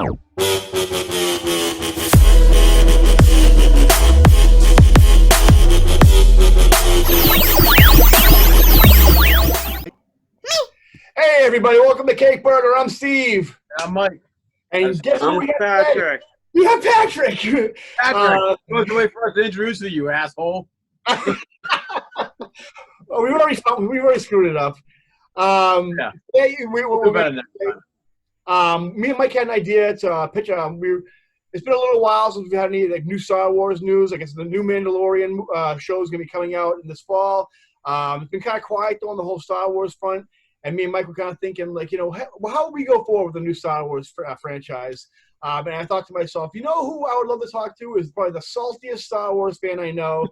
Hey everybody, welcome to Cake Burger. I'm Steve. I'm Mike. And guess who I'm we have Patrick. today? We have Patrick. Patrick, what's the way for us to introduce you, asshole? We've already screwed it up. Yeah. We're better next time. Me and Mike had an idea to pitch. It's been a little while since we've had any new Star Wars news. I guess the new Mandalorian show is going to be coming out in this fall. It's been kind of quiet though on the whole Star Wars front. And me and Mike were kind of thinking, how would we go forward with the new Star Wars franchise? And I thought to myself, who I would love to talk to is probably the saltiest Star Wars fan I know.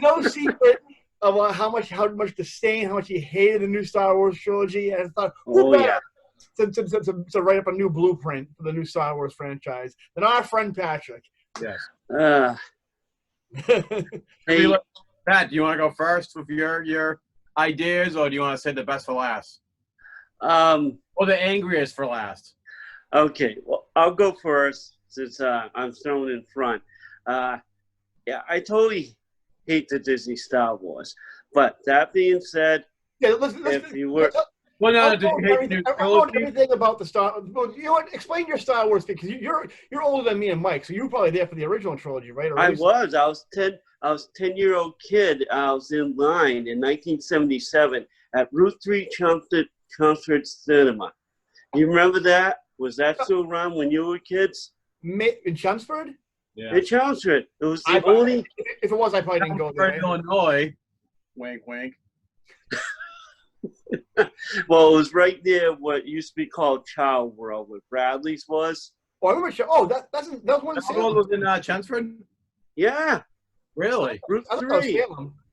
no secret of how much disdain, how much he hated the new Star Wars trilogy. And I thought, who better to write up a new blueprint for the new Star Wars franchise than our friend Patrick? Yes. Hey, Pat, do you want to go first with your ideas, or do you want to say the best for last? Or the angriest for last? Okay, well, I'll go first since I'm thrown in front. I totally hate the Disney Star Wars. But that being said, everything about the Star. Well, explain your Star Wars thing, because you're older than me and Mike, so you were probably there for the original trilogy, right? I was 10-year-old kid. I was in line in 1977 at Route 3 Chelmsford Cinema. You remember that? Was that still around when you were kids? In Chelmsford? Yeah. In Chelmsford. It was the only. If it was, I probably didn't go there. Illinois. Wink, wink. Well, it was right there what used to be called Child World, where Bradley's was. Oh, I remember. Oh, that was one. That was in Chelmsford? Yeah. Really? Route I 3. I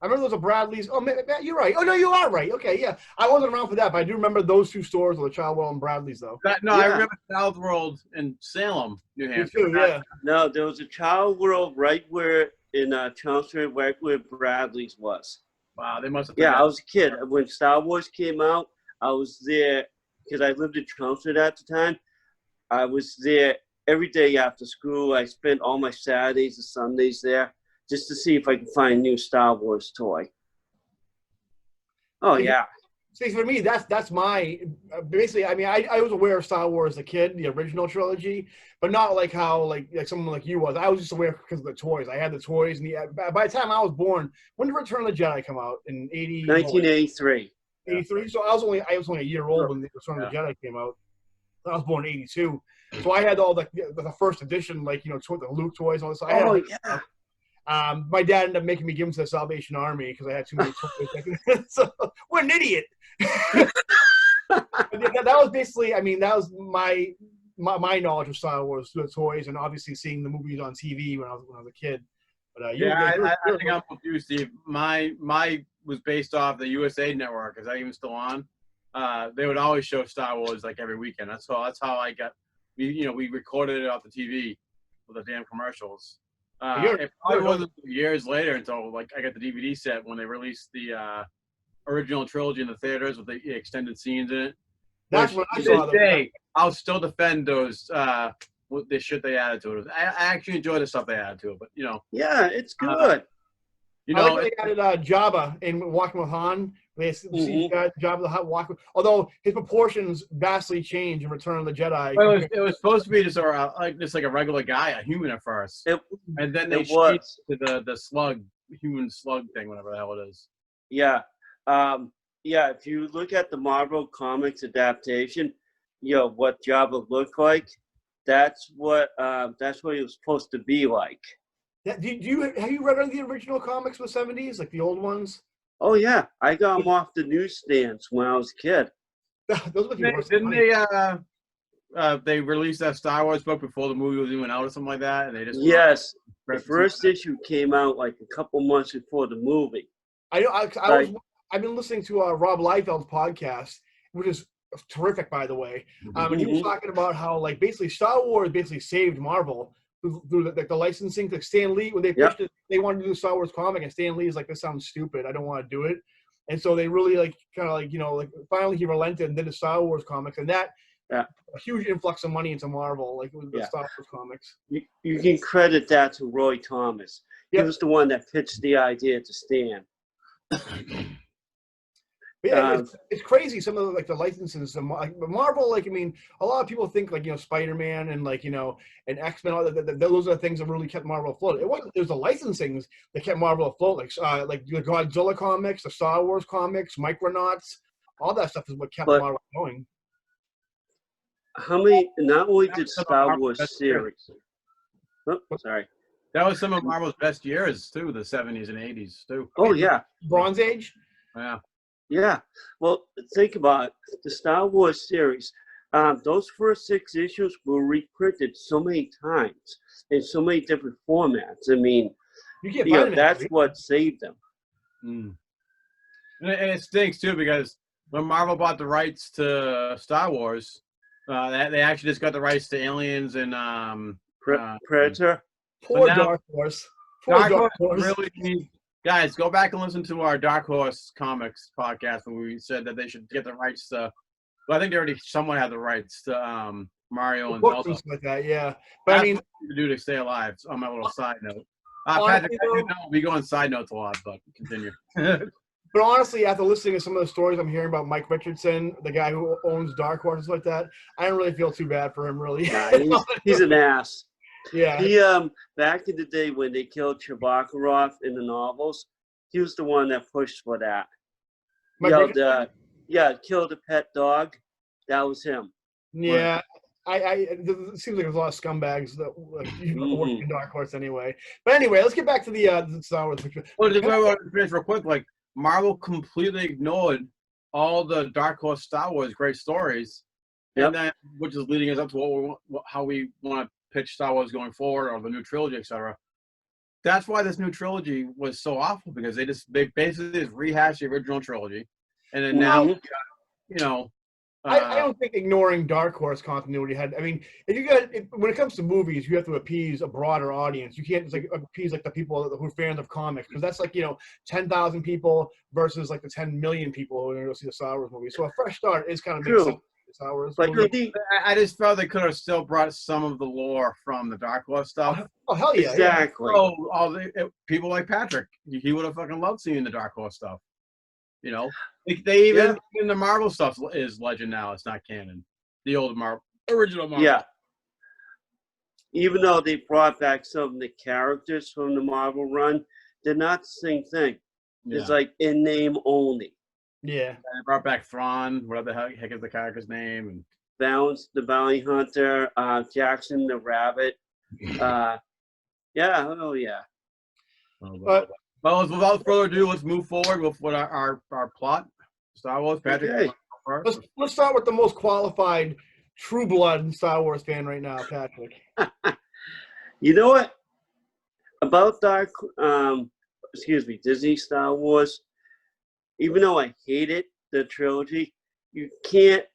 remember there was a Bradley's. Oh, Matt, you're right. Oh, no, you are right. Okay, yeah. I wasn't around for that, but I do remember those two stores, the Child World and Bradley's, though. I remember South World in Salem, New Hampshire. Me too, yeah. No, there was a Child World right where in Chelmsford, right where Bradley's was. Wow, they must have. Yeah, I was a kid. When Star Wars came out, I was there because I lived in Chelmsford at the time. I was there every day after school. I spent all my Saturdays and Sundays there, just to see if I could find a new Star Wars toy. Oh, yeah. See, for me, that's my basically. I mean, I was aware of Star Wars as a kid, the original trilogy, but not like how like someone like you was. I was just aware because of the toys. I had the toys, and by the time I was born, when did Return of the Jedi come out? In 1983. 83. So I was only a year old when Return of the Jedi came out. I was born in 82, so I had all the first edition, the Luke toys, and all this. Yeah. My dad ended up making me give them to the Salvation Army because I had too many toys. So what an idiot! that was basically. I mean, that was my knowledge of Star Wars through the toys, and obviously seeing the movies on TV when I was a kid. But I think I'm confused, Steve. My was based off the USA Network. Is that even still on? They would always show Star Wars every weekend. That's how I got. We recorded it off the TV with the damn commercials. It probably wasn't years later until I got the DVD set when they released the original trilogy in the theaters with the extended scenes in it. That's when I saw them. I'll still defend those the shit they added to it. I actually enjoy the stuff they added to it, but Yeah, it's good. I like they added Jabba in Walking with Han. They see Jabba the Hutt walking. Although his proportions vastly change in Return of the Jedi. Well, it was supposed to be just like a regular guy, a human at first, and then they changed to the slug, human slug thing, whatever the hell it is. Yeah, if you look at the Marvel Comics adaptation, what Jabba looked like, that's what he was supposed to be like. Have you read the original comics from the 70s, like the old ones? Oh yeah, I got them off the newsstands when I was a kid. Those were the worst. Didn't they released that Star Wars book before the movie was even out or something like that? And they just the first issue came out like a couple months before the movie. I've been listening to Rob Liefeld's podcast, which is terrific, by the way. And he was talking about how basically Star Wars basically saved Marvel through the licensing. Like Stan Lee, when they pitched it, they wanted to do a Star Wars comic, and Stan Lee is like, "This sounds stupid. I don't want to do it." And so they really finally he relented and did the Star Wars comics, and that Yeah. a huge influx of money into Marvel, like with the Star Wars comics. You can credit that to Roy Thomas. He was the one that pitched the idea to Stan. Yeah, it's crazy. Some of the licenses, like Marvel. Like, I mean, a lot of people think like Spider-Man and and X-Men. All that, those are the things that really kept Marvel afloat. It was the licensings that kept Marvel afloat. Like the Godzilla comics, the Star Wars comics, Micronauts, all that stuff is what kept Marvel going. How many? Not only did Star Wars series. Oh, sorry. That was some of Marvel's best years too, the 70s and 80s too. Oh yeah, Bronze Age. Yeah. Yeah. Well, think about it. The Star Wars series. Those first 6 issues were reprinted so many times in so many different formats. I mean, that's what saved them. Mm. And it stinks too because when Marvel bought the rights to Star Wars, they actually just got the rights to Aliens and Predator. Poor Dark Horse. Dark Horse really needs. Guys, go back and listen to our Dark Horse Comics podcast when we said that they should get the rights to. Well, I think they already somewhat had the rights to Mario and Zelda. Like that, yeah. But that's what to do to stay alive. On my little side note, Patrick, we go on side notes a lot, but continue. But honestly, after listening to some of the stories I'm hearing about Mike Richardson, the guy who owns Dark Horse like that, I don't really feel too bad for him, really. Nah, he's an ass. Yeah. He back in the day when they killed Chewbacca in the novels, he was the one that pushed for that. Killed the pet dog. That was him. Yeah. It seems like there's a lot of scumbags that work in Dark Horse anyway. But anyway, let's get back to the Star Wars picture. Well, just real quick, like Marvel completely ignored all the Dark Horse Star Wars great stories, and then which is leading us up to how we want to pitch Star Wars going forward, or the new trilogy, etc. That's why this new trilogy was so awful, because they basically just rehashed the original trilogy, and then now, I don't think ignoring Dark Horse continuity had. I mean, when it comes to movies, you have to appease a broader audience. You can't just appease the people who are fans of comics, because that's 10,000 people versus the 10 million people who are going to go see the Star Wars movie. So a fresh start is kind of makes sense. Star Wars. But I just felt they could have still brought some of the lore from the Dark Horse stuff. Oh hell yeah! Exactly. So people like Patrick, he would have fucking loved seeing the Dark Horse stuff. They even the Marvel stuff is legend now. It's not canon. The old original Marvel. Yeah. Even though they brought back some of the characters from the Marvel run, they're not the same thing. Yeah. It's in name only. Yeah. They brought back Thrawn, whatever the heck is the character's name, and Bounce the Bounty Hunter, Jackson the Rabbit. Well, without further ado, let's move forward with what our plot. Star Wars, Patrick. Okay. Let's start with the most qualified, true blood Star Wars fan right now, Patrick. You know what? About Disney Star Wars. Even though I hated the trilogy, you can't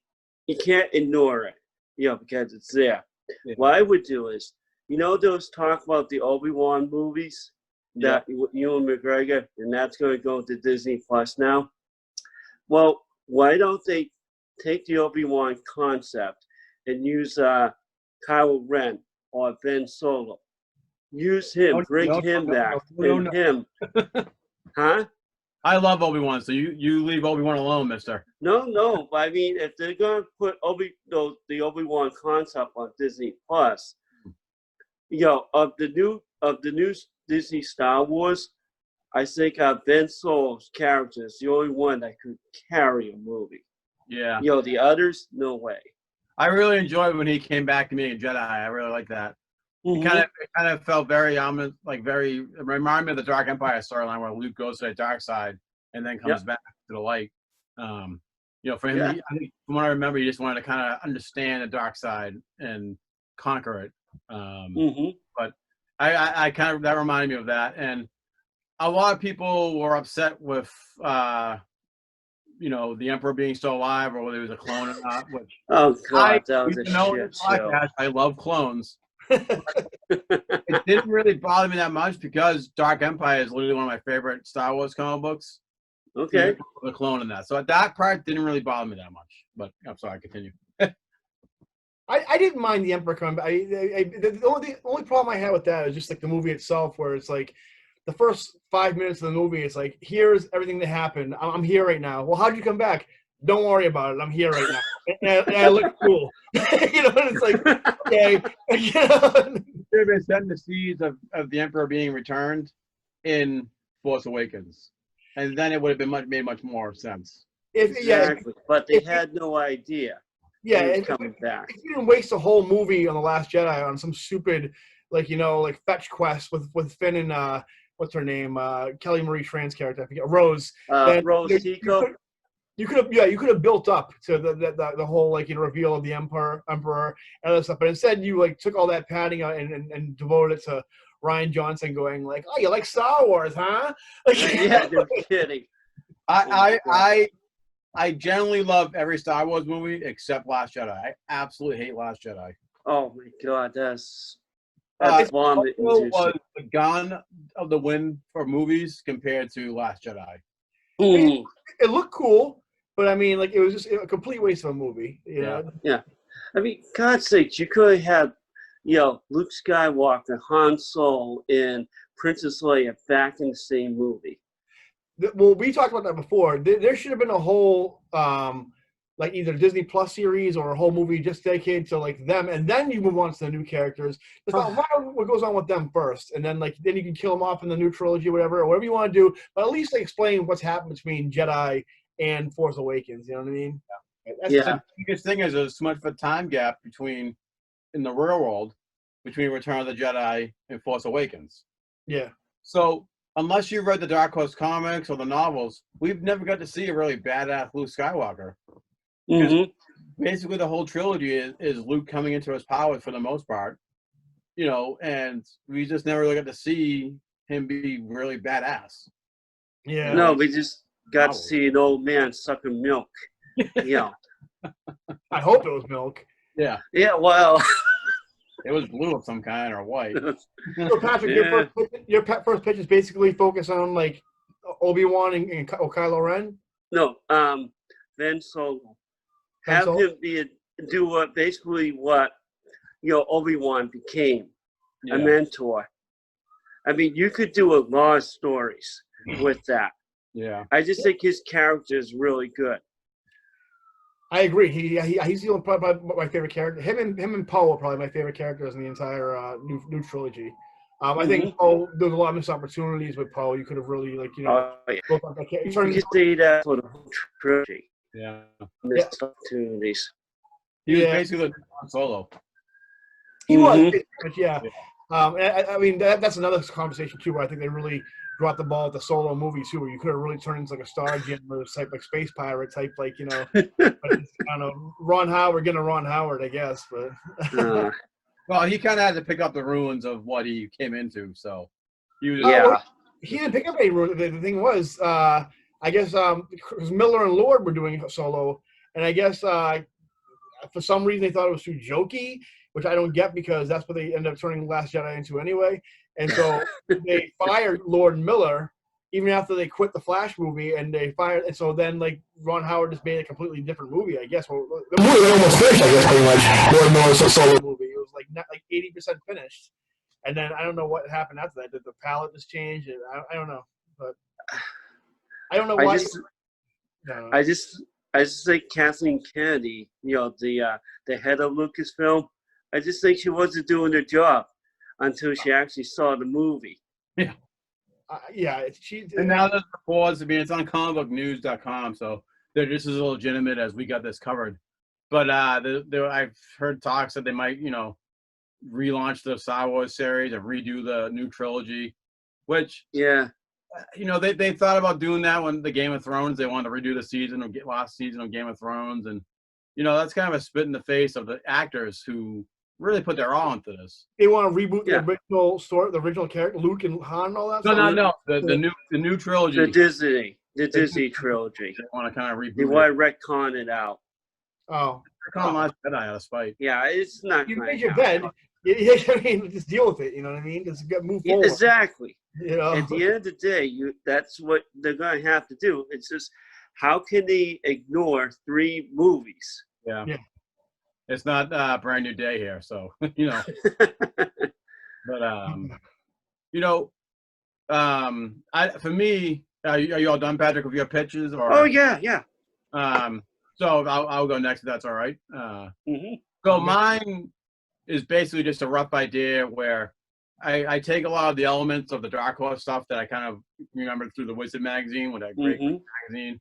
ignore it, because it's there. Yeah. What I would do is, there was talk about the Obi-Wan movies that Ewan McGregor, and that's going to go to Disney Plus now. Well, why don't they take the Obi-Wan concept and use Kylo Ren or Ben Solo? Use him, bring him back, him. Huh? I love Obi-Wan, so you leave Obi-Wan alone, mister. No. I mean, if they're going to put the Obi-Wan concept on Disney Plus, of the new Disney Star Wars, I think Ben Solo's character is the only one that could carry a movie. Yeah. The others, no way. I really enjoyed when he came back to being a Jedi. I really like that. Mm-hmm. It kind of felt very ominous, it reminded me of the Dark Empire storyline where Luke goes to the dark side and then comes back to the light. For him, I think from what I remember, he just wanted to kind of understand the dark side and conquer it. But I kind of, that reminded me of that. And a lot of people were upset with, the Emperor being still alive, or whether he was a clone or not. Which that was a shit show. I love clones. It didn't really bother me that much because Dark Empire is literally one of my favorite Star Wars comic books. Okay. The clone in that. So that part didn't really bother me that much. But I'm sorry, continue. I didn't mind the Emperor coming back. The only problem I had with that is just like the movie itself, where it's like the first 5 minutes of the movie, it's like, here's everything that happened. I'm here right now. Well, how'd you come back? Don't worry about it. I'm here right now. And I look cool. You know, and it's like, okay. You know? They've been setting the seeds of the Emperor being returned in Force Awakens. And then it would have been made much more sense. Exactly. But they had no idea. Yeah, and coming back. If you didn't waste a whole movie on The Last Jedi on some stupid, like, you know, like fetch quest with Finn and what's her name, Kelly Marie Tran's character, I forget, Rose. Rose Tico. You could have built up to the whole, like, you know, reveal of the Emperor and other stuff, but instead you like took all that padding out and devoted it to Rian Johnson going like, oh, you like Star Wars, huh? Like, Yeah, no kidding. I generally love every Star Wars movie except Last Jedi. I absolutely hate Last Jedi. Oh my God, that's vomit. Was the Gone of the Wind for movies compared to Last Jedi. It looked cool, but I mean, like, it was just a complete waste of a movie. You know? Yeah. I mean, God's sakes, you could have had, you know, Luke Skywalker, Han Solo, and Princess Leia back in the same movie. Well, we talked about that before. There should have been a whole, like, either Disney Plus series or a whole movie just dedicated to, like, them, and then you move on to the new characters. Just find out what goes on with them first, and then, like, then you can kill them off in the new trilogy, or whatever you want to do. But at least, like, explain what's happened between Jedi and Force Awakens. You know what I mean? The biggest thing is there's so much of a time gap in the real world, between Return of the Jedi and Force Awakens. Yeah. So unless you read the Dark Horse comics or the novels, we've never got to see a really badass Luke Skywalker. Basically, the whole trilogy is Luke coming into his powers for the most part, you know, and we just never really got to see him be really badass. Yeah. No, we just got to see an old man sucking milk. Yeah. I hope it was milk. Yeah. Yeah, well. It was blue of some kind or white. So, Patrick, your first pitch is basically focused on, like, Obi-Wan and Kylo Ren? No, Ben Solo. Have him do basically what, you know, Obi-Wan became, a mentor. I mean, you could do a lot of stories with that. Yeah. I just think his character is really good. I agree. He's probably my favorite character. Him and Poe are probably my favorite characters in the entire new trilogy. I think Poe, there's a lot of missed opportunities with Poe. You could have really, like, you know, built up that character. You could say that for the whole trilogy. Yeah. Missed opportunities. He was basically Han Solo. He was, yeah. I mean, that's another conversation too, where I think they really dropped the ball at the Solo movie too, where you could have really turned into like a Star Jammer type, like space pirate type, like, you know. But I don't know, Ron Howard, getting a Ron Howard, I guess, but. Well, he kind of had to pick up the ruins of what he came into, so he was. Well, he didn't pick up any ruins. The thing was, I guess, because Miller and Lord were doing Solo, and I guess for some reason they thought it was too jokey, which I don't get, because that's what they ended up turning Last Jedi into anyway. And so they fired Lord and Miller even after they quit the Flash movie, and they fired. And so then, like, Ron Howard just made a completely different movie, I guess. Well, the movie almost finished, I guess, pretty much. Lord Miller's Solo movie. It was like 80% finished, and then I don't know what happened after that. Did the palette just change? I don't know, but I don't know why. I just think Kathleen Kennedy, you know, the head of Lucasfilm, I just think she wasn't doing her job until she actually saw the movie. Yeah. And now there's reports. I mean, it's on comicbooknews.com, so they're just as legitimate as we got this covered. But I've heard talks that they might, you know, relaunch the Star Wars series or redo the new trilogy, which, you know, they thought about doing that when the Game of Thrones, they wanted to redo the season or last season of Game of Thrones, and, you know, that's kind of a spit in the face of the actors who really put their all into this. They want to reboot the original story, the original character, Luke and Han, and all that. No. The new trilogy. The Disney trilogy. They want to kind of reboot. They want to retcon it out. Oh, retcon Last Jedi out of spite. Yeah, it's not. You made your bed. I mean, just deal with it. You know what I mean? Just move forward. Exactly. You know? At the end of the day, that's what they're going to have to do. It's just, how can they ignore 3 movies? Yeah. It's not a brand new day here, so you know. But you know, for me, are you all done, Patrick? With your pitches, or? Oh yeah, yeah. So I'll go next if that's all right. So mine is basically just a rough idea where I take a lot of the elements of the Dark Horse stuff that I kind of remembered through the Wizard magazine, with that great magazine,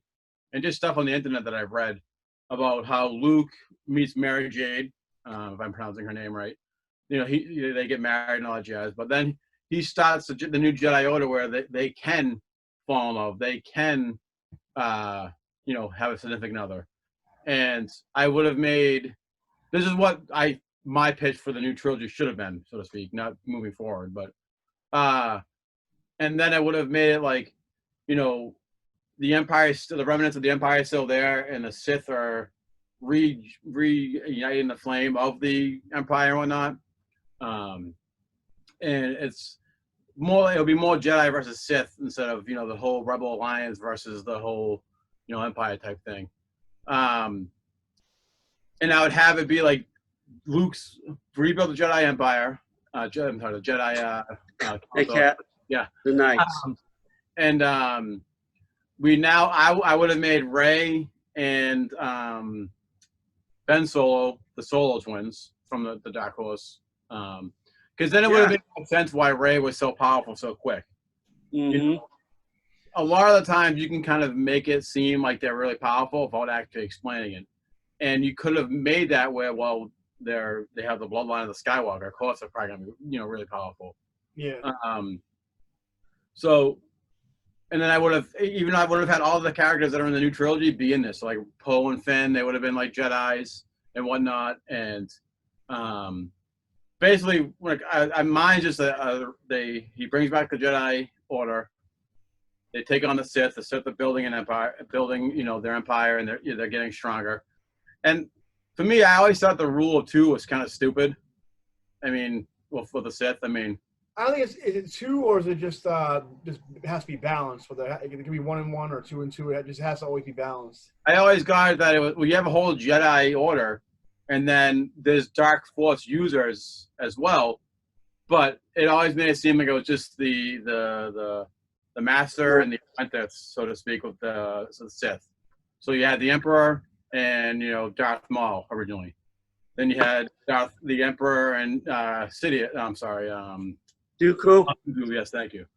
and just stuff on the internet that I've read about how Luke meets Mary Jade, if I'm pronouncing her name right. You know, they get married and all that jazz, but then he starts the new Jedi Order where they can fall in love, they can, you know, have a significant other. And I would have made, this is what my pitch for the new trilogy should have been, so to speak, not moving forward, but and then I would have made it like, you know, the Empire, the remnants of the Empire is still there, and the Sith are reuniting the flame of the Empire and whatnot. And it's more, it'll be more Jedi versus Sith instead of, you know, the whole Rebel Alliance versus the whole, you know, Empire type thing. And I would have it be like Luke's rebuilt the Jedi Empire. The Jedi. Hey, Cat. Yeah. The Knights. We now, I would have made Rey and Ben Solo, the Solo twins from the Dark Horse. Because then it would have made sense why Rey was so powerful so quick. You know, a lot of the times you can kind of make it seem like they're really powerful without actually explaining it. And you could have made that where, well, they have the bloodline of the Skywalker. Of course, they're probably gonna be, you know, really powerful. Yeah. So, and then I would have had all the characters that are in the new trilogy be in this. So like Poe and Finn, they would have been like Jedis and whatnot. And basically, like mine's just he brings back the Jedi Order. They take on the Sith. The Sith are building an empire, you know, their empire, and they're getting stronger. And for me, I always thought the rule of two was kind of stupid. I mean, well, for the Sith, I mean, I don't think is it 2 or is it just it has to be balanced? It can be 1 and 1 or 2 and 2. It just has to always be balanced. I always got that you have a whole Jedi Order, and then there's Dark Force users as well, but it always made it seem like it was just the Master and the Apprentice, so to speak, with the Sith. So you had the Emperor and, you know, Darth Maul originally. Then you had the Emperor and Sidious. I'm sorry. Dooku. Yes, thank you.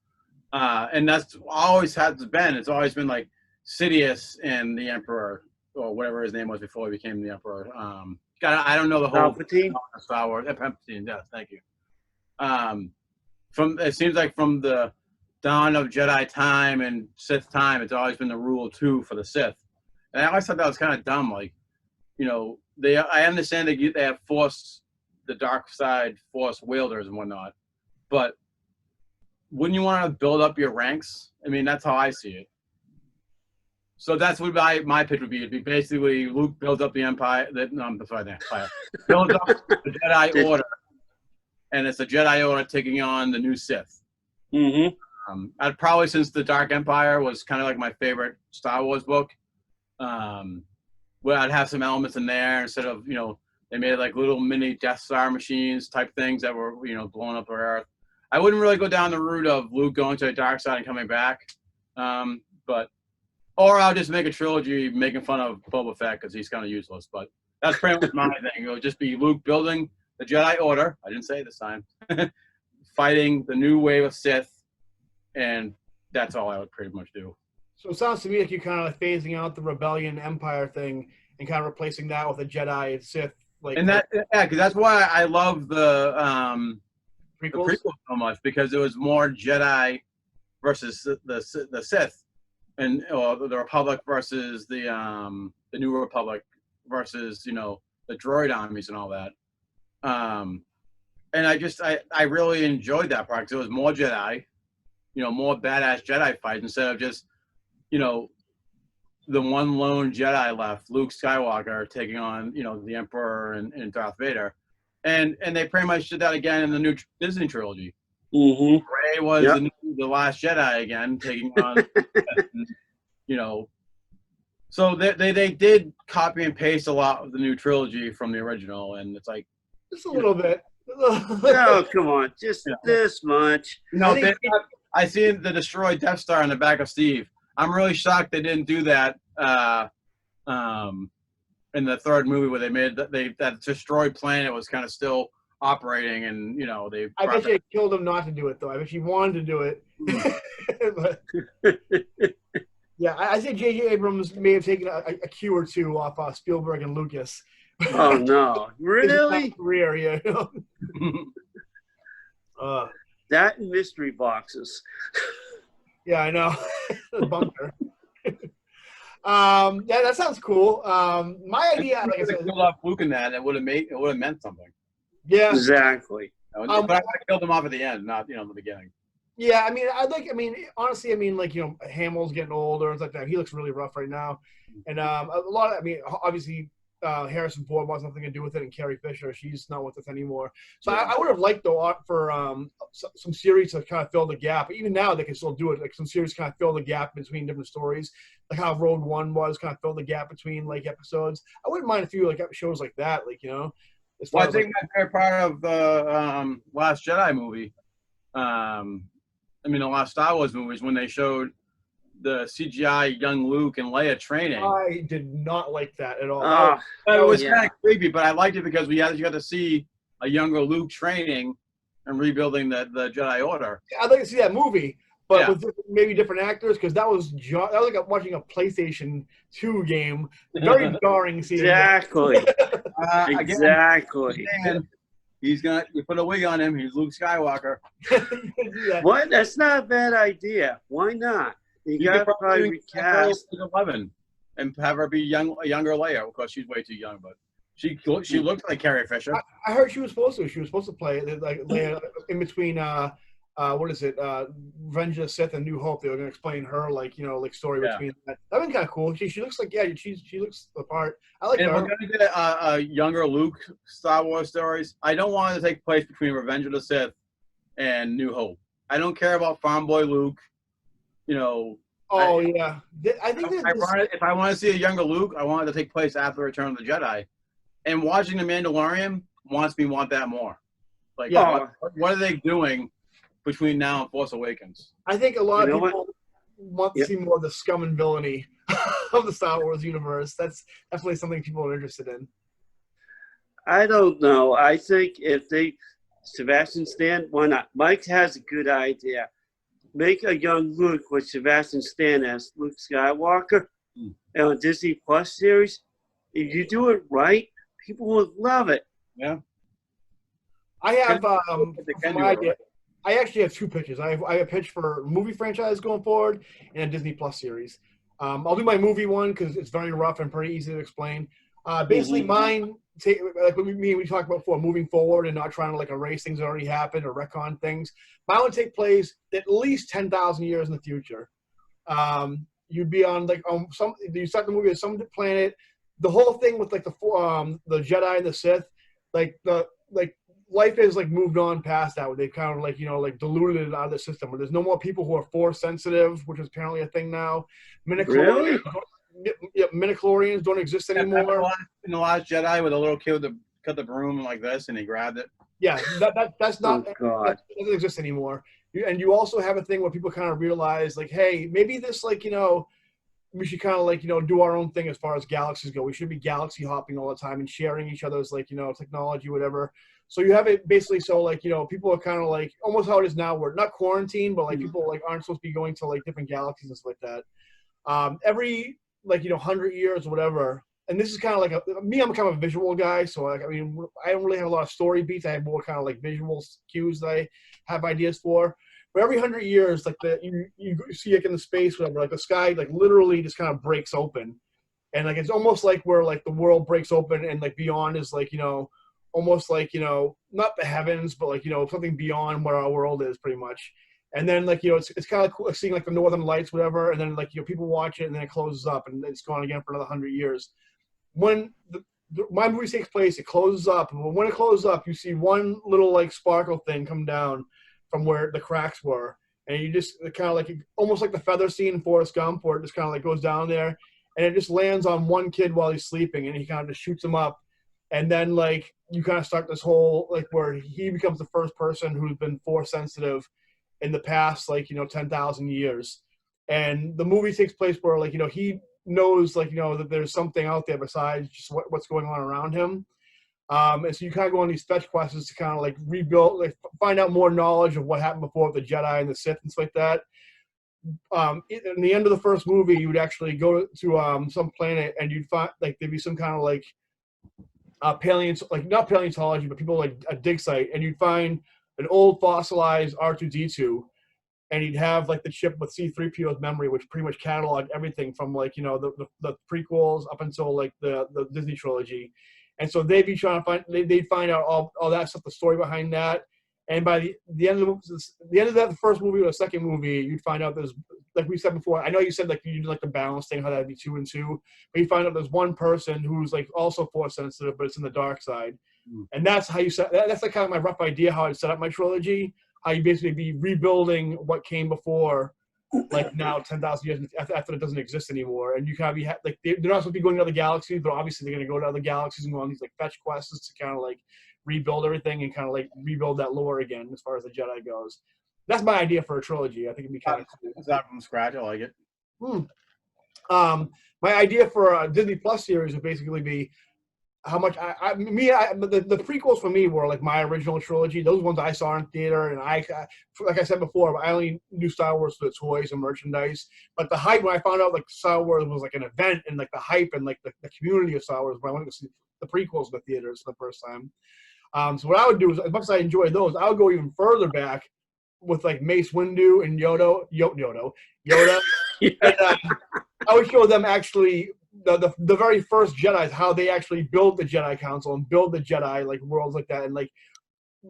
And that's always has been. It's always been like Sidious and the Emperor, or whatever his name was before he became the Emperor. I don't know the whole Palpatine. Star Wars. Palpatine. Yes, thank you. It seems like from the dawn of Jedi time and Sith time, it's always been the rule of 2 for the Sith. And I always thought that was kind of dumb. Like, you know, I understand that they have the dark side force wielders and whatnot, but wouldn't you want to build up your ranks? I mean, that's how I see it. So that's what my pitch would be. It'd be basically Luke builds up the Empire. The Empire builds up the Jedi Order, and it's the Jedi Order taking on the new Sith. I'd probably, since the Dark Empire was kind of like my favorite Star Wars book, where I'd have some elements in there instead of, you know, they made like little mini Death Star machines type things that were, you know, blowing up the Earth. I wouldn't really go down the route of Luke going to the dark side and coming back, or I'll just make a trilogy making fun of Boba Fett because he's kind of useless. But that's pretty much my thing. It would just be Luke building the Jedi Order. I didn't say it this time. Fighting the new wave of Sith, and that's all I would pretty much do. So it sounds to me like you're kind of like phasing out the Rebellion Empire thing and kind of replacing that with a Jedi and Sith. Because that's why I love the prequels so much, because it was more Jedi versus the Sith, and the Republic versus the New Republic versus, you know, the droid armies and all that. And I really enjoyed that part because it was more Jedi, you know, more badass Jedi fights instead of just, you know, the one lone Jedi left, Luke Skywalker, taking on, you know, the Emperor and Darth Vader. And they pretty much did that again in the new Disney trilogy. Rey was the last Jedi again, taking on, you know, So they did copy and paste a lot of the new trilogy from the original, and it's like Just a little bit. Oh, come on, just this much. No, I see the destroyed Death Star on the back of Steve. I'm really shocked they didn't do that in the third movie where that destroyed planet was kind of still operating, and they. I bet you it killed him not to do it though. I bet you wanted to do it. But, yeah, I think J.J. Abrams may have taken a cue or two off Spielberg and Lucas. Oh no, really? Career, yeah. That and mystery boxes. Yeah, I know. The bunker. Yeah, that sounds cool. My idea, like I said, killed off Luke in that, it would have meant something. Yeah, Exactly. But I would have killed him off at the end, not in the beginning. yeah. I mean, honestly, like Hamill's getting older and stuff like that. He looks really rough right now, and a lot. Obviously. Harrison Ford wants nothing to do with it, and Carrie Fisher, she's not with us anymore. So I would have liked though for some series to kind of fill the gap. But even now they can still do it. Like some series kind of fill the gap between different stories, like how Road One was kind of fill the gap between like episodes. I wouldn't mind a few like shows like that, like As far I think my favorite part of the Last Jedi movie, the last Star Wars movie, is when they showed the CGI young Luke and Leia training. I did not like that at all. It was kind of creepy, but I liked it because you got to see a younger Luke training and rebuilding the Jedi Order. I'd like to see that movie, but with maybe different actors, because that was like watching a PlayStation 2 game. Very jarring scene. Exactly. Exactly. Again, you put a wig on him. He's Luke Skywalker. What? That's not a bad idea. Why not? You got to probably recast 11 and have her be a younger Leia. Of course, she's way too young, but she looked like Carrie Fisher. I heard she was supposed to. She was supposed to play like Leia in between. What is it? Revenge of the Sith and New Hope. They were going to explain her like story between that. That'd been kind of cool. She looks like she looks the part. I like her. If we're going to get a younger Luke Star Wars stories, I don't want it to take place between Revenge of the Sith and New Hope. I don't care about Farm Boy Luke. I think if I want to see a younger Luke, I want it to take place after Return of the Jedi. And watching The Mandalorian want that more. Like, what are they doing between now and Force Awakens? I think a lot of people want to see more of the scum and villainy of the Star Wars universe. That's definitely something people are interested in. I don't know. I think Sebastian Stan, why not? Mike has a good idea. Make a young Luke with Sebastian Stan as Luke Skywalker on Disney Plus series. If you do it right, people will love it. Yeah. I have I actually have two pitches. I have a pitch for movie franchise going forward and a Disney Plus series. I'll do my movie one because it's very rough and pretty easy to explain. Basically, mine, like we talked about before, moving forward and not trying to like erase things that already happened or retcon things. Mine would take place at least 10,000 years in the future. You'd be on like you start the movie on some planet. The whole thing with like the Jedi and the Sith, like life has like moved on past that. Where they kind of like diluted it out of the system. Where there's no more people who are force sensitive, which is apparently a thing now. Midichlorians don't exist anymore. In the Last Jedi, with a little kid cut the broom like this, and he grabbed it. Yeah, that's not that doesn't exist anymore. And you also have a thing where people kind of realize like, hey, maybe this we should kind of do our own thing as far as galaxies go. We should be galaxy hopping all the time and sharing each other's technology, whatever. So you have it basically so people are kind of like almost how it is now, where not quarantine, but people aren't supposed to be going to different galaxies and stuff like that. Every 100 years or whatever. And this is kind of I'm kind of a visual guy, so I don't really have a lot of story beats. I have more kind of visual cues that I have ideas for. But every 100 years, you see in the space, whatever, the sky literally just kind of breaks open, and it's almost like where the world breaks open and beyond is almost not the heavens, but something beyond where our world is pretty much. And then it's kind of cool seeing the northern lights, whatever, and then people watch it and then it closes up and it's gone again for another 100 years. When my movie takes place, it closes up, and when it closes up, you see one little sparkle thing come down from where the cracks were, and you just kind of almost like the feather scene in Forrest Gump, where it just kind of goes down there, and it just lands on one kid while he's sleeping, and he kind of just shoots him up. And then, like, you kind of start this whole, like, where he becomes the first person who's been Force sensitive in the past, like, 10,000 years. And the movie takes place where, like, he knows, like, that there's something out there besides just what's going on around him. And so you kind of go on these fetch quests to kind of, like, rebuild, like, find out more knowledge of what happened before with the Jedi and the Sith and stuff like that. In the end of the first movie, you would actually go to some planet, and you'd find, like, there'd be some kind of, like, not paleontology, but people like a dig site, and you'd find an old fossilized R2D2, and you'd have, like, the chip with C-3PO's memory, which pretty much cataloged everything from, like, the prequels up until, like, the Disney trilogy. And so they'd be trying to they'd find out all that stuff, the story behind that. And by the end of the first movie or the second movie, you'd find out there's, like we said before, I know you said, like, you like the balance thing, how that'd be 2 and 2, but you find out there's one person who's, like, also Force sensitive, but it's in the dark side. And that's how you set. That's, like, kind of my rough idea how I'd set up my trilogy. How you basically be rebuilding what came before, like, now 10,000 years after it doesn't exist anymore. And you kind of be like, they're not supposed to be going to other galaxies, but obviously they're going to go to other galaxies and go on these, like, fetch quests to kind of, like, rebuild everything and kind of, like, rebuild that lore again as far as the Jedi goes. That's my idea for a trilogy. I think it'd be kind of cool. It's not from scratch. I like it. My idea for a Disney Plus series would basically be how much the prequels for me were, like, my original trilogy. Those ones I saw in theater, and I like I said before, I only knew Star Wars for the toys and merchandise. But the hype, when I found out, like, Star Wars was, like, an event, and, like, the hype and, like, the community of Star Wars, when I went to see the prequels in the theaters for the first time. So what I would do is, as much as I enjoyed those, I would go even further back with, like, Mace Windu and Yoda. Yeah. And, I would show them actually the very first Jedi, how they actually build the Jedi Council and build the Jedi, like, worlds like that, and, like,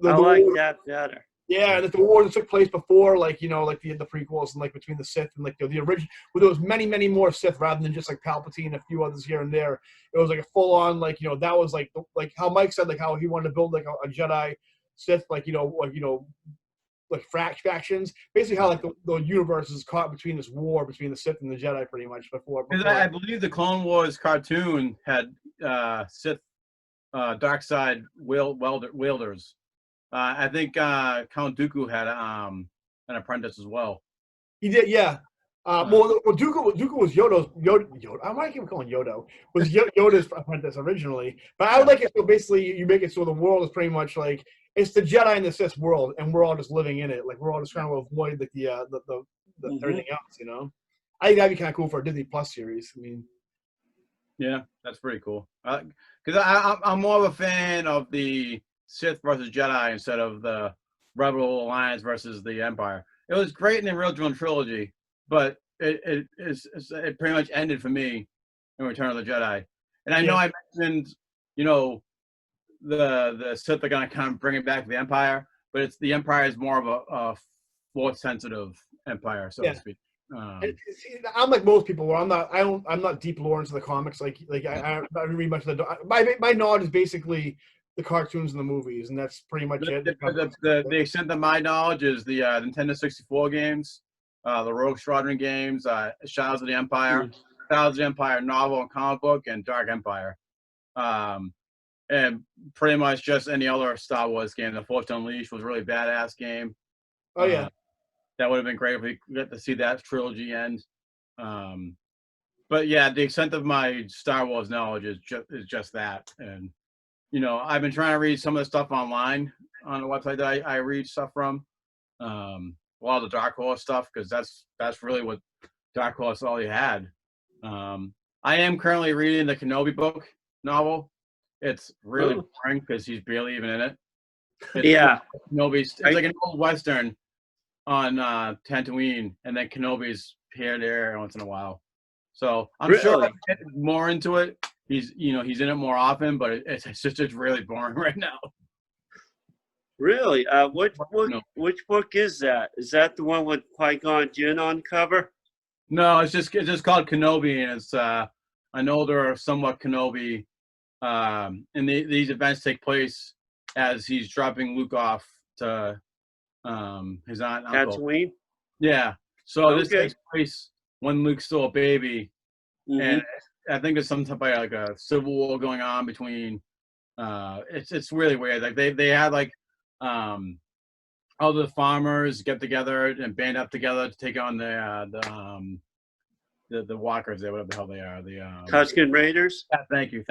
I like that better. Yeah, and the wars that took place before, like, like the prequels, and, like, between the Sith and, like, the original, where there was many more Sith rather than just, like, Palpatine and a few others here and there. It was, like, a full on, like, that was, like how Mike said, like, how he wanted to build, like, a Jedi Sith, like, like factions. Basically, how, like, the universe is caught between this war between the Sith and the Jedi, pretty much before. I believe the Clone Wars cartoon had Sith dark side wielders. I think Count Dooku had an apprentice as well. He did, yeah. Well, Dooku was Yoda. I might keep calling Yoda. Was Yoda's apprentice originally, but I would like it so basically you make it so the world is pretty much like it's the Jedi and the Sith world, and we're all just living in it. Like, we're all just trying to avoid, like, the everything else. I think that'd be kind of cool for a Disney Plus series. I mean, yeah, that's pretty cool. Because I'm more of a fan of the Sith versus Jedi instead of the Rebel Alliance versus the Empire. It was great in the original trilogy, but it pretty much ended for me in Return of the Jedi. And I know I mentioned, the Sith are going to kind of bring it back to the Empire, but the Empire is more of a Force sensitive empire, so to speak. I'm like most people, where I'm not deep lore into the comics. Like I don't read much of my knowledge is basically the cartoons and the movies, and that's pretty much it. The extent of my knowledge is the Nintendo 64 games, the Rogue Squadron games, Shadows of the Empire, Shadows of the Empire novel and comic book, and Dark Empire. And pretty much just any other Star Wars game. The Force Unleashed was a really badass game. Oh, yeah. That would have been great if we get to see that trilogy end. But yeah, the extent of my Star Wars knowledge is just that. And, I've been trying to read some of the stuff online on the website that I read stuff from. A lot of the Dark Horse stuff, because that's really what Dark Horse all he had. I am currently reading the Kenobi book novel. It's really boring because he's barely even in it. Kenobi's, it's like an old Western on Tatooine, and then Kenobi's here there once in a while. So I'm sure I'll get more into it. He's in it more often, but it's just really boring right now. Really? Which book is that? Is that the one with Qui-Gon Jinn on the cover? No, it's just called Kenobi, and it's an older, somewhat Kenobi. And these events take place as he's dropping Luke off to his aunt and uncle. Tatooine? Yeah. So this takes place when Luke's still a baby, and I think there's some type of like a civil war going on between. It's really weird. Like they had like all the farmers get together and band up together to take on the walkers. There, whatever the hell they are. The Tuscan Raiders. Yeah, thank you.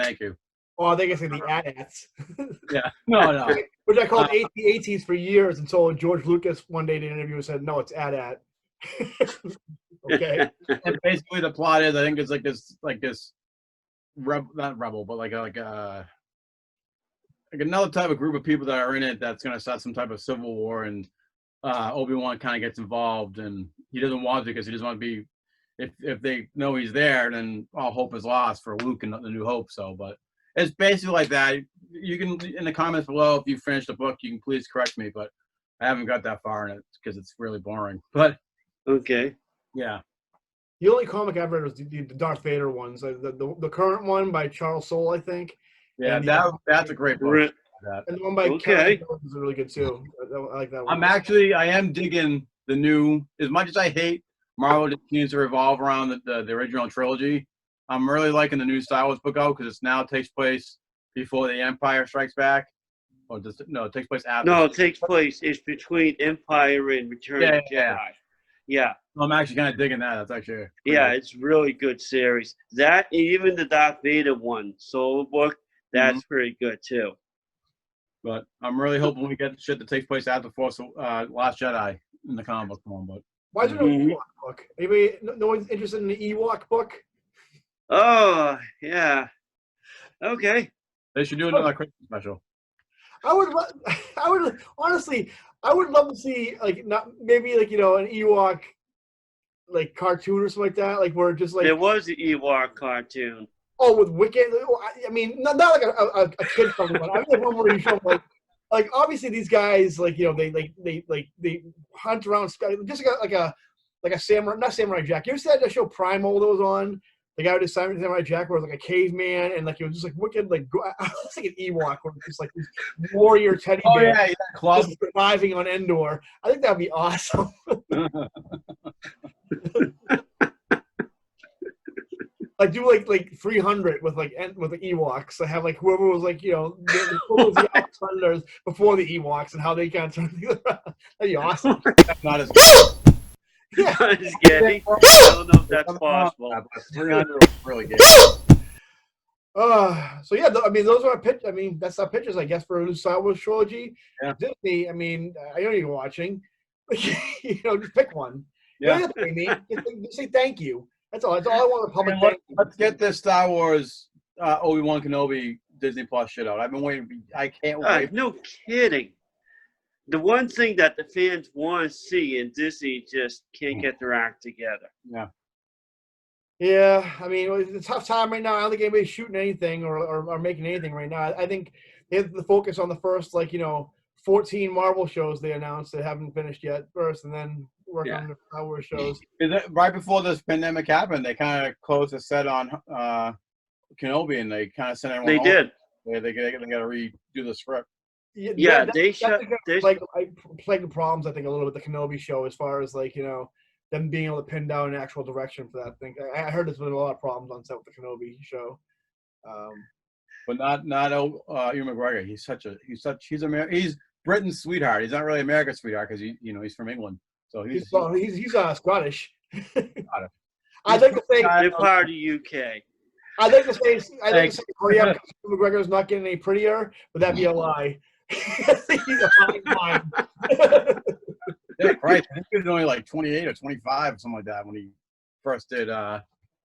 Oh, I think I said the AT-ATs. Yeah, no. Which I called AT-ATs for years until George Lucas one day in an interview said, no, it's AT-AT. Okay. And basically the plot is, I think it's like this not rebel, but like another type of group of people that are in it that's going to start some type of civil war, and Obi-Wan kind of gets involved, and he doesn't want to because he doesn't want to be. If they know he's there, then all hope is lost for Luke and the New Hope. So, but it's basically like that. You can, in the comments below, if you finish the book, you can please correct me, but I haven't got that far in it because it's really boring. But okay, yeah. The only comic I've read was the Darth Vader ones. The current one by Charles Soule, I think. Yeah, that's a great book. And the one by Kevin is really good too. I like that one. I am digging the new, as much as I hate Marvel continues to revolve around the original trilogy. I'm really liking the new Star Wars book out because it now takes place before the Empire Strikes Back. Or it takes place after. No, it takes place. It's between Empire and Return of the Jedi. Yeah. I'm actually kind of digging that. That's actually good. It's really good series. That, even the Darth Vader one, solo book, that's pretty good too. But I'm really hoping we get shit that takes place after Force Last Jedi in the comic book form. But why is there no Ewok book? Anybody, no one's interested in the Ewok book? Oh yeah. Okay. They should do another Christmas special. I would honestly, I would love to see like maybe like an Ewok like cartoon or something like that, like where just like there was an Ewok cartoon. Oh, with Wicked. I mean, not like a kid friendly one. I mean, one where you show like obviously these guys they hunt around just like a samurai, not Samurai Jack. You ever see that show Primal that was on? The guy who did Samurai Jack was like a caveman, and like it was just like wicked, like it's like an Ewok, where it's just like this warrior teddy bear just surviving on Endor. I think that'd be awesome. Like do like 300 with the Ewoks. I have like whoever was like the Outlanders before the Ewoks and how they kind of turn things around. That'd be awesome. Not as yeah. Not as gay. I don't know if that's possible. 300 was really gay. So yeah, I mean those are our pitch. I mean that's our pitches, I guess, for a new Star Wars trilogy. Yeah. Disney. I mean, I know you're watching. Just pick one. Yeah. Just say thank you. That's all. That's all I want. Public. Let's get this Star Wars Obi-Wan Kenobi Disney Plus shit out. I've been waiting. I can't wait. No kidding. The one thing that the fans want to see, and Disney just can't get their act together. Yeah. Yeah, I mean it's a tough time right now. I don't think anybody's shooting anything or making anything right now. I think they have to focus on the first 14 Marvel shows they announced they haven't finished yet first, and then work on the Star Wars shows. Right before this pandemic happened, they kind of closed the set on Kenobi, and they kind of sent everyone home. Did. They got to redo the script. Yeah, they plagued problems. I think a little bit the Kenobi show as far as them being able to pin down an actual direction for that thing. I heard there's been a lot of problems on set with the Kenobi show. But not Ewan McGregor. He's Britain's sweetheart. He's not really America's sweetheart because he's from England. So he's Scottish. I'd like to say they're part of the UK. I'd like to say hurry up because McGregor's not getting any prettier, but that'd be a lie. He's a fine wine. Yeah, right. I think he was only like 28 or 25 or something like that when he first did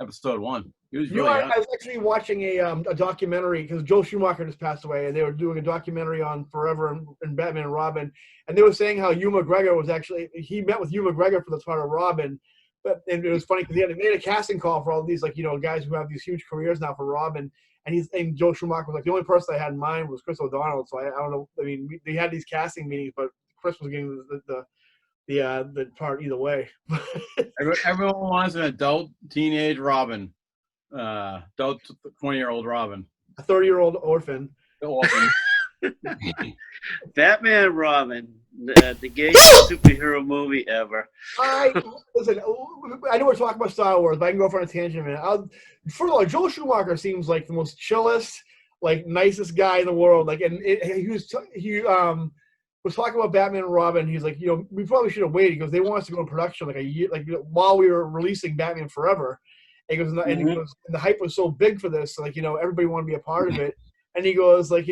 episode 1. He was really young. I was actually watching a documentary because Joel Schumacher just passed away, and they were doing a documentary on Forever and Batman and Robin, and they were saying how Ewan McGregor he met with Ewan McGregor for the part of Robin, and it was funny because they made a casting call for all these guys who have these huge careers now for Robin, and Joel Schumacher was like the only person I had in mind was Chris O'Donnell. So I don't know. I mean, they had these casting meetings, but Chris was getting the part either way. Everyone wants an adult teenage Robin. Adult 20-year-old Robin. A 30-year-old orphan. Batman Robin. The gayest superhero movie ever. Listen. I know we're talking about Star Wars, but I can go for a tangent a minute. First of all, Joel Schumacher seems like the most chillest, like nicest guy in the world. Like, and he was talking about Batman and Robin. He's like, we probably should have waited. He goes, they want us to go in production like a year, like while we were releasing Batman Forever. And he goes, and he goes, and the hype was so big for this, like everybody wanted to be a part of it. And he goes, like,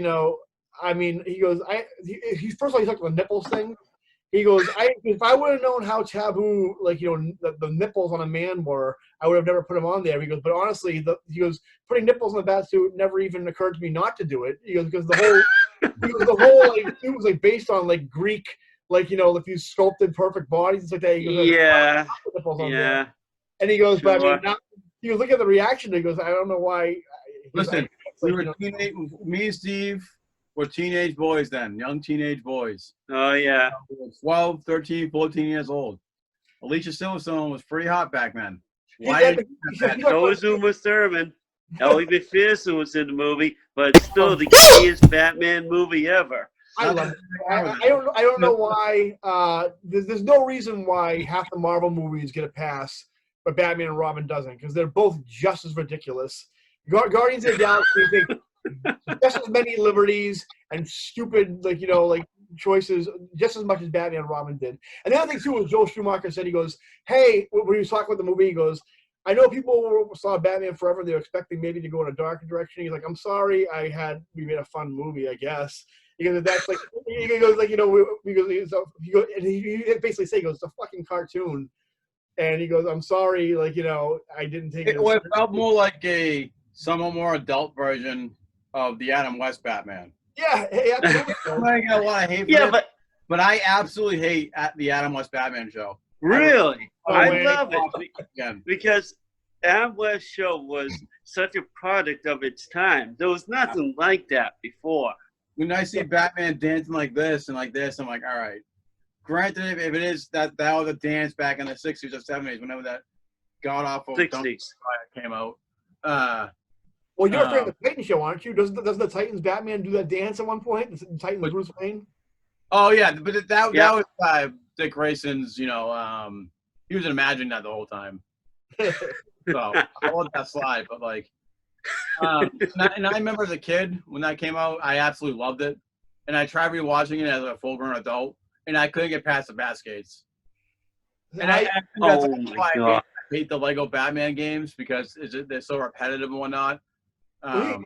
I mean, he goes, he first of all, he talked about the nipples thing. He goes, if I would have known how taboo, like, the nipples on a man were, I would have never put them on there. He goes, but honestly, he goes, putting nipples on the bat suit never even occurred to me not to do it. He goes, because the whole like, it was like based on like Greek, like, if you sculpted perfect bodies and stuff like that. He goes, yeah. Nipples on there. And he goes, but I mean, now, he was looking at the reaction. He goes, I don't know why. Listen, we were teenage, me and Steve were teenage boys then, young teenage boys. Oh, yeah. 12, 13, 14 years old. Alicia Silverstone was pretty hot back then. Why so was Uma Thurman. Ellie McPherson was in the movie, but still the gayest Batman movie ever. I love it. I don't know why. There's no reason why half the Marvel movies get a pass, but Batman and Robin doesn't, because they're both just as ridiculous. Guardians of the Galaxy take just as many liberties and stupid, like, choices just as much as Batman and Robin did. And the other thing too was Joel Schumacher said, he goes, hey, when he was talking about the movie, he goes, I know people saw Batman Forever, they were expecting maybe to go in a darker direction. He's like, I'm sorry, we made a fun movie, I guess. He goes, that's like, he goes, like, and he basically say, he goes, it's a fucking cartoon. And he goes, I'm sorry, like, I didn't take it. It felt more like a somewhat more adult version of the Adam West Batman. Yeah, absolutely. I got a lot of hate for it, but I absolutely hate the Adam West Batman show. Really? I love it because Adam West show was such a product of its time. There was nothing like that before. When I see Batman dancing like this and like this, I'm like, all right. Granted, if it is that was a dance back in the 60s or 70s, whenever that god-awful 60s came out. Well, you're a fan of the Titans show, aren't you? Doesn't the Titans Batman do that dance at one point? The Titans Bruce Wayne? Oh, yeah, but that was Dick Grayson's, he was imagining that the whole time. So I let that slide, but like, and I remember as a kid when that came out, I absolutely loved it, and I tried rewatching it as a full-grown adult, and I couldn't get past the Batskates. And I hate the Lego Batman games because they're so repetitive and whatnot. But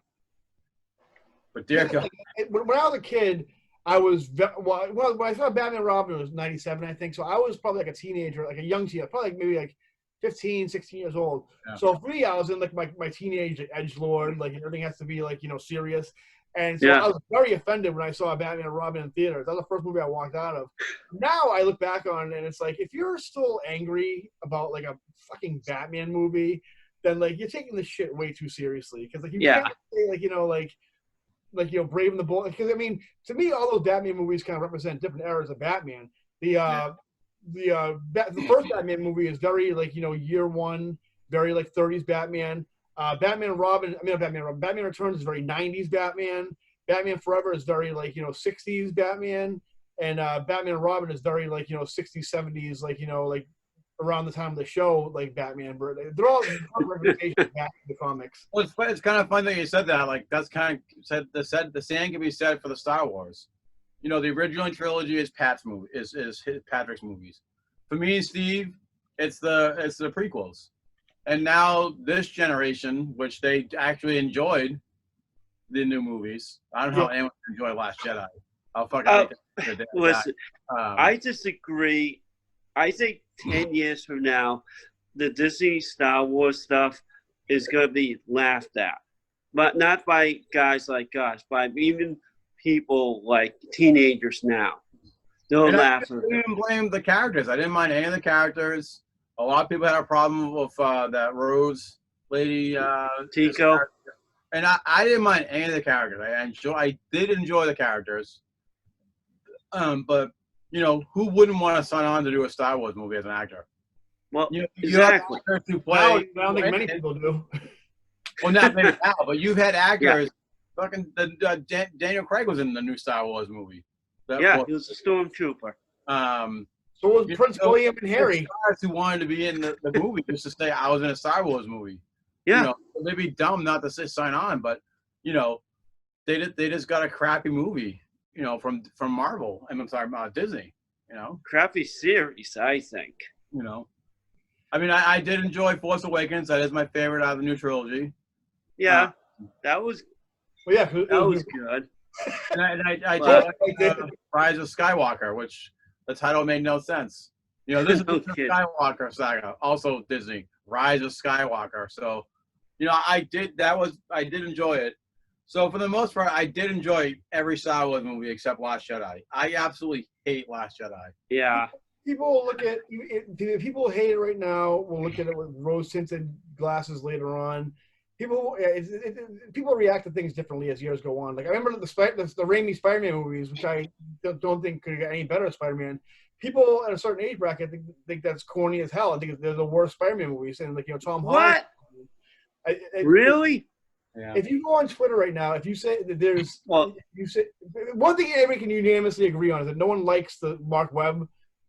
dear God, when I was a kid, I was when I saw Batman and Robin, it was 97, I think. So I was probably like a teenager, like a young teenager, probably like maybe like 15, 16 years old. Yeah. So for me, I was in like my teenage edgelord, like everything has to be like serious. And so I was very offended when I saw Batman and Robin in theaters. That was the first movie I walked out of. Now I look back on it and it's like, if you're still angry about like a fucking Batman movie, then like you're taking this shit way too seriously. Because like you can't say like Brave and the Bold. Because I mean, to me, all those Batman movies kind of represent different eras of Batman. The first Batman movie is very like year one, very like 30s Batman. Batman Returns is very 90s Batman. Batman Forever is very like 60s Batman, and Batman and Robin is very like 60s 70s like around the time of the show like Batman. They're all representations back in the comics. Well, it's kind of funny that you said that. Like that's kind of the same can be said for the Star Wars. The original trilogy is Patrick's movies. For me and Steve, it's the prequels. And now this generation, which they actually enjoyed the new movies. I don't know how anyone can enjoy Last Jedi. I'll fucking listen. I disagree. I think 10 years from now, the Disney Star Wars stuff is going to be laughed at, but not by guys like us, by even people like teenagers now. They'll laugh. I didn't even blame the characters. I didn't mind any of the characters. A lot of people had a problem with that Rose lady, Tico, and I didn't mind any of the characters. I did enjoy the characters, but who wouldn't want to sign on to do a Star Wars movie as an actor? Well, exactly. I don't think many people do. Well, not maybe now, but you've had actors. Fucking Daniel Craig was in the new Star Wars movie. Yeah, he was a stormtrooper. So was Prince William and Harry. Guys who wanted to be in the movie just to say I was in a Star Wars movie. Yeah. You know, they'd be dumb not to sign on, but you know, they just got a crappy movie, you know, from Marvel. I'm sorry, Disney. You know, crappy series, I think. You know, I mean, I did enjoy Force Awakens. That is my favorite out of the new trilogy. Yeah, that was. Well, yeah, that was good. And I did Rise of Skywalker, which the title made no sense. You know, this is the Skywalker saga, also Disney. Rise of Skywalker. So, you know, I did enjoy it. So for the most part, I did enjoy every Star Wars movie except Last Jedi. I absolutely hate Last Jedi. Yeah. People look at if people hate it right now. We'll look at it with rose-tinted glasses later on. People react to things differently as years go on. Like I remember the Raimi Spider-Man movies, which I don't think could get any better. Spider-Man. People at a certain age bracket think that's corny as hell. I think they're the worst Spider-Man movies. And like Tom Holland. What? Really? Yeah. If you go on Twitter right now, if you say that there's you say one thing everybody can unanimously agree on is that no one likes the Mark Webb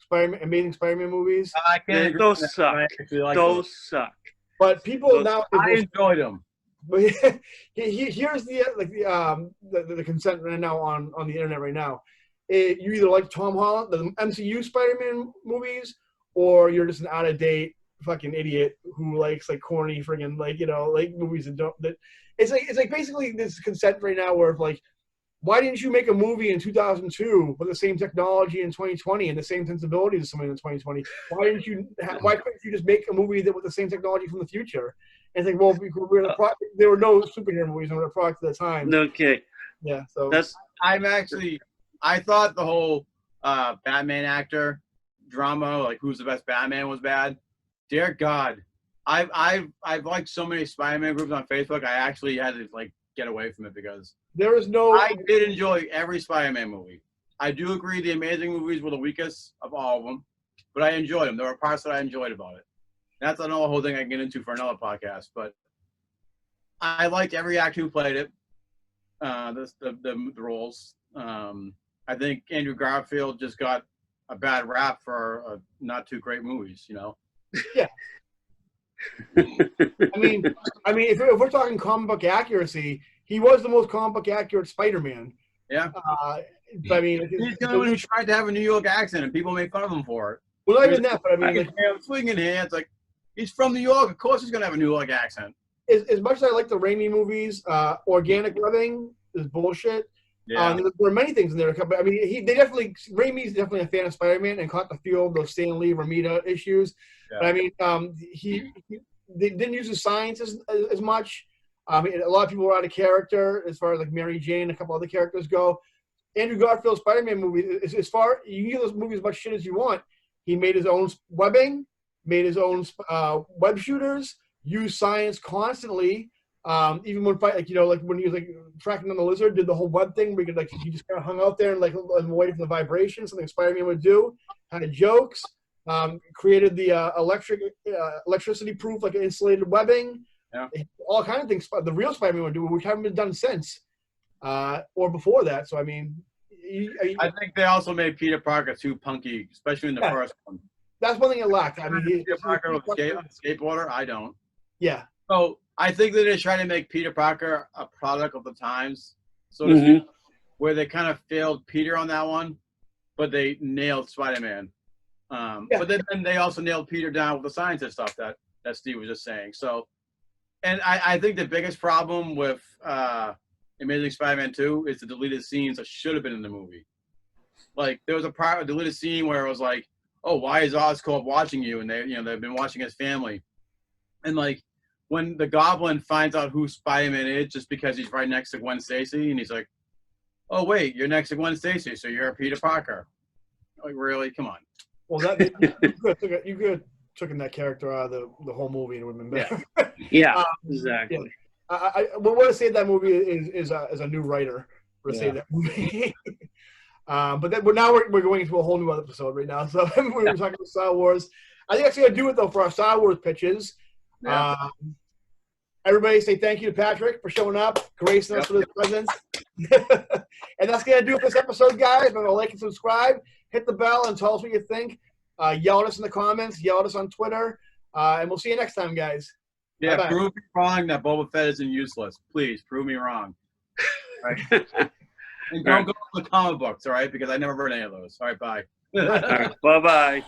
Amazing Spider-Man movies. I can't agree. Those suck. Those suck. But people now I enjoyed them. But here's the consent right now on the internet right now. You either like Tom Holland, the MCU Spider-Man movies, or you're just an out-of-date fucking idiot who likes like corny friggin' like movies that it's like basically this consent right now where like, why didn't you make a movie in 2002 with the same technology in 2020 and the same sensibilities as somebody in 2020? Why couldn't you just make a movie that with the same technology from the future? And it's like, well, there were no superhero movies and we're a product of the time. Okay. Yeah. So I thought the whole Batman actor drama, like who's the best Batman, was bad. Dear God, I've liked so many Spider-Man groups on Facebook. I actually had to like get away from it because there is no. I did enjoy every Spider-Man movie. I do agree the Amazing movies were the weakest of all of them, but I enjoyed them. There were parts that I enjoyed about it. That's another whole thing I can get into for another podcast. But I liked every actor who played it. The roles. I think Andrew Garfield just got a bad rap for not too great movies. You know. Yeah. I mean, if we're talking comic book accuracy, he was the most comic book accurate Spider-Man. Yeah. I mean, he's the only one who tried to have a New York accent, and people made fun of him for it. Well, not even that, but I mean, like, swinging hands, like he's from New York. Of course, he's gonna have a New York accent. As much as I like the Raimi movies, organic webbing is bullshit. Yeah. There were many things in there. I mean, Raimi's definitely a fan of Spider-Man and caught the feel of those Stan Lee Romita issues. Yeah. But I mean, they didn't use the science as much. A lot of people were out of character as far as like Mary Jane and a couple other characters go. Andrew Garfield's Spider-Man movie, as far you can give those movies as much shit as you want. He made his own webbing, made his own web shooters, used science constantly. Even when when he was like tracking down the lizard, did the whole web thing where he just kind of hung out there and waited for the vibration, something Spider-Man would do. Had jokes, created the electricity proof like insulated webbing, all kind of things. The real Spider-Man would do, which haven't been done since or before that. So I mean, I think they also made Peter Parker too punky, especially in the first one. That's one thing it lacked. I mean, Peter Parker was a skateboarder. I don't. Yeah. So I think that they're trying to make Peter Parker a product of the times, so to speak, where they kind of failed Peter on that one, but they nailed Spider-Man. But then they also nailed Peter down with the scientist stuff that Steve was just saying. So, and I think the biggest problem with Amazing Spider-Man 2 is the deleted scenes that should have been in the movie. Like there was a deleted scene where it was like, "Oh, why is Oscorp watching you?" And they've been watching his family, and like when the Goblin finds out who Spider-Man is just because he's right next to Gwen Stacy, and he's like, "Oh wait, you're next to Gwen Stacy, so you're Peter Parker." Like really? Come on. Well, you could have taken that character out of the whole movie and it would have been better. Yeah, exactly. Yeah. I want to say that movie is a new writer for say that movie. But then we're going into a whole new episode right now. So we were talking about Star Wars. I think that's going to do it though for our Star Wars pitches. Yeah. Everybody say thank you to Patrick for showing up, gracing us with his presence. And that's going to do it for this episode, guys. Remember to like and subscribe. Hit the bell and tell us what you think. Yell at us in the comments. Yell at us on Twitter. And we'll see you next time, guys. Yeah, Bye-bye. prove me wrong that Boba Fett isn't useless. Please, prove me wrong. All right. And don't go to the comic books, all right? Because I never read any of those. All right, bye. All right, bye-bye.